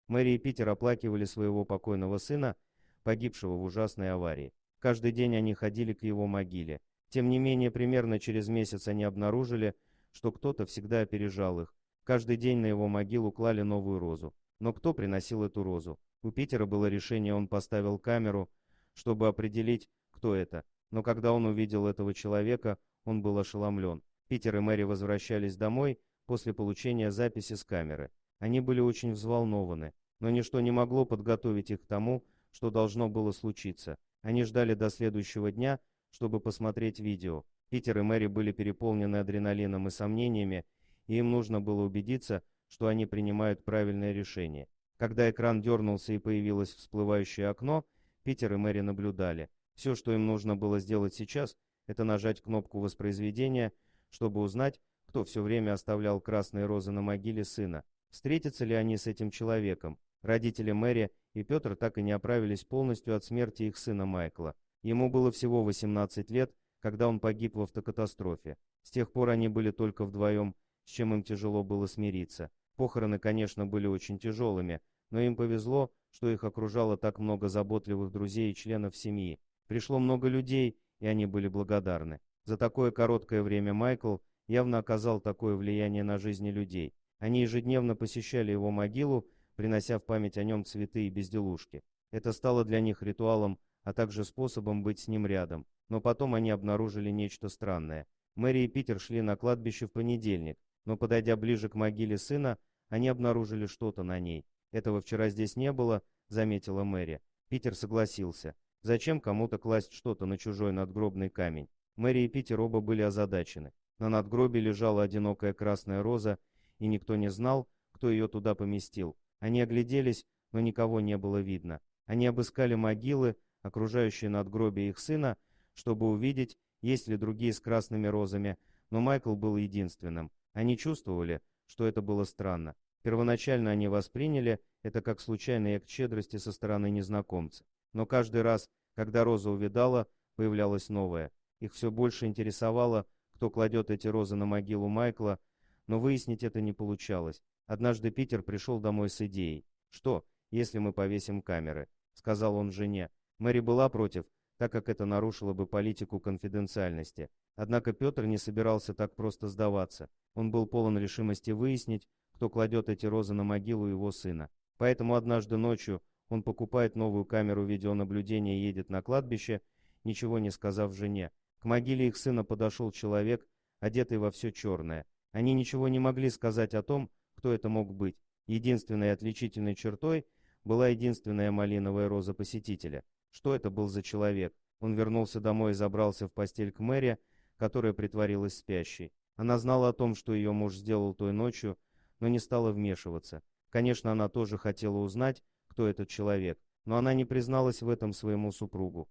Мэри и Питер оплакивали своего покойного сына, погибшего в ужасной аварии. Каждый день они ходили к его могиле. Тем не менее, примерно через месяц они обнаружили, что кто-то всегда опережал их. Каждый день на его могилу клали новую розу. Но кто приносил эту розу? У Питера было решение, он поставил камеру, чтобы определить, кто это. Но когда он увидел этого человека, он был ошеломлен. Питер и Мэри возвращались домой после получения записи с камеры. Они были очень взволнованы, но ничто не могло подготовить их к тому, что должно было случиться. Они ждали до следующего дня, чтобы посмотреть видео. Питер и Мэри были переполнены адреналином и сомнениями, и им нужно было убедиться, что они принимают правильное решение. Когда экран дернулся и появилось всплывающее окно, Питер и Мэри наблюдали. Все, что им нужно было сделать сейчас, это нажать кнопку воспроизведения, чтобы узнать, кто все время оставлял красные розы на могиле сына. Встретятся ли они с этим человеком? Родители Мэри и Петр так и не оправились полностью от смерти их сына Майкла. Ему было всего 18 лет, когда он погиб в автокатастрофе. С тех пор они были только вдвоем, с чем им тяжело было смириться. Похороны, конечно, были очень тяжелыми, но им повезло, что их окружало так много заботливых друзей и членов семьи. Пришло много людей, и они были благодарны. За такое короткое время Майкл явно оказал такое влияние на жизни людей. Они ежедневно посещали его могилу, принося в память о нем цветы и безделушки. Это стало для них ритуалом, а также способом быть с ним рядом. Но потом они обнаружили нечто странное. Мэри и Питер шли на кладбище в понедельник, но подойдя ближе к могиле сына, они обнаружили что-то на ней. «Этого вчера здесь не было», — заметила Мэри. Питер согласился. Зачем кому-то класть что-то на чужой надгробный камень? Мэри и Питер оба были озадачены. На надгробе лежала одинокая красная роза, и никто не знал, кто ее туда поместил. Они огляделись, но никого не было видно. Они обыскали могилы, окружающие надгробие их сына, чтобы увидеть, есть ли другие с красными розами, но Майкл был единственным. Они чувствовали, что это было странно. Первоначально они восприняли это как случайный акт щедрости со стороны незнакомца. Но каждый раз, когда роза увядала, появлялась новая. Их все больше интересовало, кто кладет эти розы на могилу Майкла, но выяснить это не получалось. Однажды Питер пришел домой с идеей. «Что, если мы повесим камеры?» — сказал он жене. Мэри была против, так как это нарушило бы политику конфиденциальности. Однако Петр не собирался так просто сдаваться. Он был полон решимости выяснить, кто кладет эти розы на могилу его сына. Поэтому однажды ночью он покупает новую камеру видеонаблюдения и едет на кладбище, ничего не сказав жене. К могиле их сына подошел человек, одетый во все черное. Они ничего не могли сказать о том, кто это мог быть. Единственной отличительной чертой была единственная малиновая роза посетителя. Что это был за человек? Он вернулся домой и забрался в постель к Мэри, которая притворилась спящей. Она знала о том, что ее муж сделал той ночью, но не стала вмешиваться. Конечно, она тоже хотела узнать, кто этот человек, но она не призналась в этом своему супругу.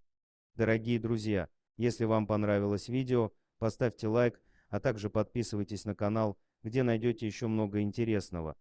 Дорогие друзья, если вам понравилось видео, поставьте лайк, а также подписывайтесь на канал, где найдете еще много интересного.